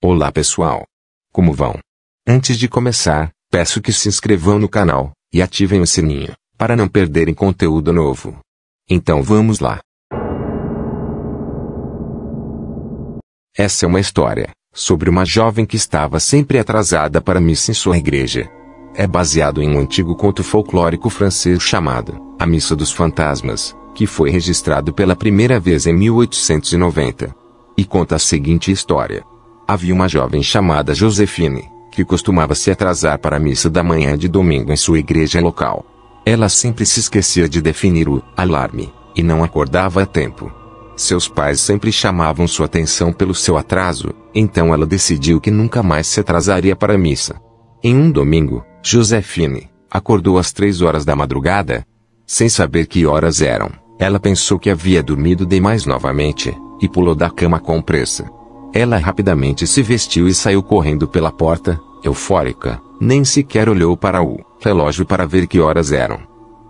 Olá pessoal! Como vão? Antes de começar, peço que se inscrevam no canal e ativem o sininho, para não perderem conteúdo novo. Então vamos lá! Essa é uma história sobre uma jovem que estava sempre atrasada para a missa em sua igreja. É baseado em um antigo conto folclórico francês chamado A Missa dos Fantasmas, que foi registrado pela primeira vez em 1890. E conta a seguinte história. Havia uma jovem chamada Josefine, que costumava se atrasar para a missa da manhã de domingo em sua igreja local. Ela sempre se esquecia de definir o alarme, e não acordava a tempo. Seus pais sempre chamavam sua atenção pelo seu atraso, então ela decidiu que nunca mais se atrasaria para a missa. Em um domingo, Josefine acordou às 3 horas da madrugada. Sem saber que horas eram, ela pensou que havia dormido demais novamente, e pulou da cama com pressa. Ela rapidamente se vestiu e saiu correndo pela porta, eufórica, nem sequer olhou para o relógio para ver que horas eram.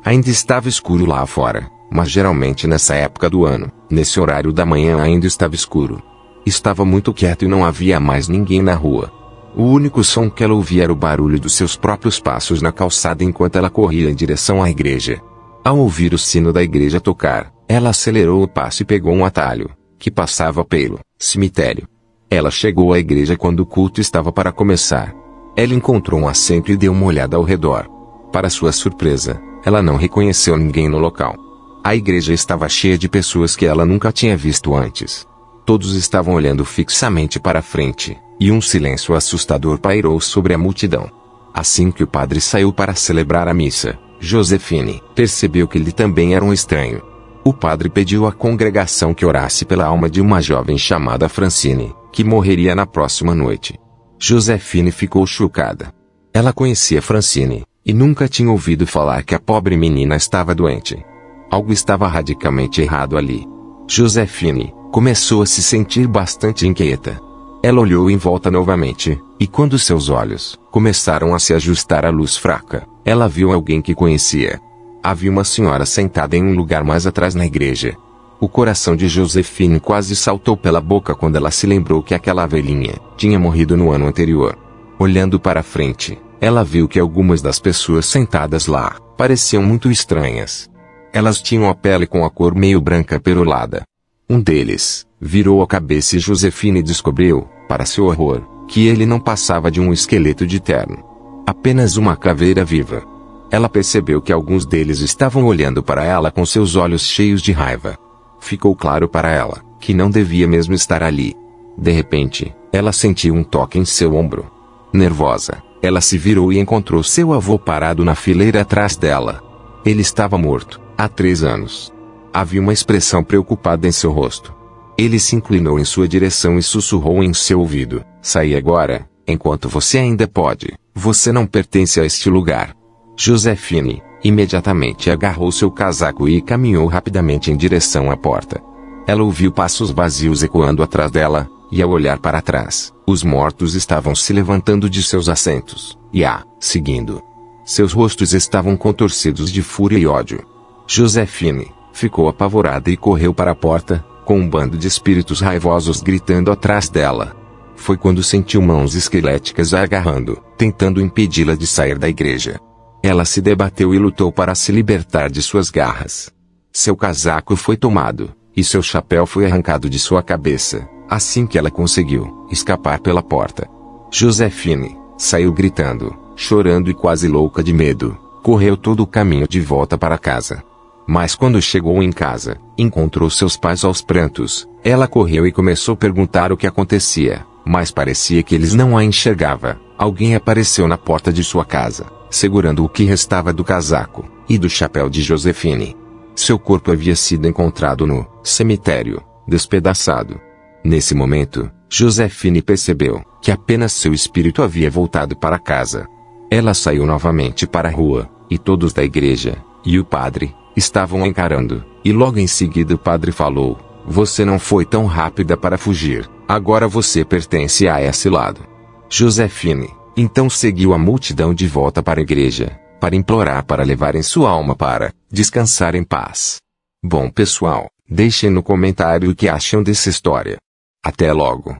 Ainda estava escuro lá fora, mas geralmente nessa época do ano, nesse horário da manhã ainda estava escuro. Estava muito quieto e não havia mais ninguém na rua. O único som que ela ouvia era o barulho dos seus próprios passos na calçada enquanto ela corria em direção à igreja. Ao ouvir o sino da igreja tocar, ela acelerou o passo e pegou um atalho, que passava pelo cemitério. Ela chegou à igreja quando o culto estava para começar. Ela encontrou um assento e deu uma olhada ao redor. Para sua surpresa, ela não reconheceu ninguém no local. A igreja estava cheia de pessoas que ela nunca tinha visto antes. Todos estavam olhando fixamente para a frente, e um silêncio assustador pairou sobre a multidão. Assim que o padre saiu para celebrar a missa, Josefine percebeu que ele também era um estranho. O padre pediu à congregação que orasse pela alma de uma jovem chamada Francine, que morreria na próxima noite. Josefine ficou chocada. Ela conhecia Francine, e nunca tinha ouvido falar que a pobre menina estava doente. Algo estava radicalmente errado ali. Josefine começou a se sentir bastante inquieta. Ela olhou em volta novamente, e quando seus olhos começaram a se ajustar à luz fraca, ela viu alguém que conhecia. Havia uma senhora sentada em um lugar mais atrás na igreja. O coração de Josefine quase saltou pela boca quando ela se lembrou que aquela velhinha tinha morrido no ano anterior. Olhando para frente, ela viu que algumas das pessoas sentadas lá pareciam muito estranhas. Elas tinham a pele com a cor meio branca perolada. Um deles virou a cabeça e Josefine descobriu, para seu horror, que ele não passava de um esqueleto de terno. Apenas uma caveira viva. Ela percebeu que alguns deles estavam olhando para ela com seus olhos cheios de raiva. Ficou claro para ela que não devia mesmo estar ali. De repente, ela sentiu um toque em seu ombro. Nervosa, ela se virou e encontrou seu avô parado na fileira atrás dela. Ele estava morto, há 3 anos. Havia uma expressão preocupada em seu rosto. Ele se inclinou em sua direção e sussurrou em seu ouvido: "Saia agora, enquanto você ainda pode. Você não pertence a este lugar." Josefine imediatamente agarrou seu casaco e caminhou rapidamente em direção à porta. Ela ouviu passos vazios ecoando atrás dela, e ao olhar para trás, os mortos estavam se levantando de seus assentos, e a seguindo. Seus rostos estavam contorcidos de fúria e ódio. Josefine ficou apavorada e correu para a porta, com um bando de espíritos raivosos gritando atrás dela. Foi quando sentiu mãos esqueléticas a agarrando, tentando impedi-la de sair da igreja. Ela se debateu e lutou para se libertar de suas garras. Seu casaco foi tomado, e seu chapéu foi arrancado de sua cabeça, assim que ela conseguiu escapar pela porta. Josefine saiu gritando, chorando e quase louca de medo, correu todo o caminho de volta para casa. Mas quando chegou em casa, encontrou seus pais aos prantos. Ela correu e começou a perguntar o que acontecia, mas parecia que eles não a enxergavam. Alguém apareceu na porta de sua casa, segurando o que restava do casaco e do chapéu de Josefine. Seu corpo havia sido encontrado no cemitério, despedaçado. Nesse momento, Josefine percebeu que apenas seu espírito havia voltado para casa. Ela saiu novamente para a rua, e todos da igreja, e o padre, estavam a encarando, e logo em seguida o padre falou: "Você não foi tão rápida para fugir, agora você pertence a esse lado." Josefine então seguiu a multidão de volta para a igreja, para implorar para levarem sua alma para descansar em paz. Bom pessoal, deixem no comentário o que acham dessa história. Até logo!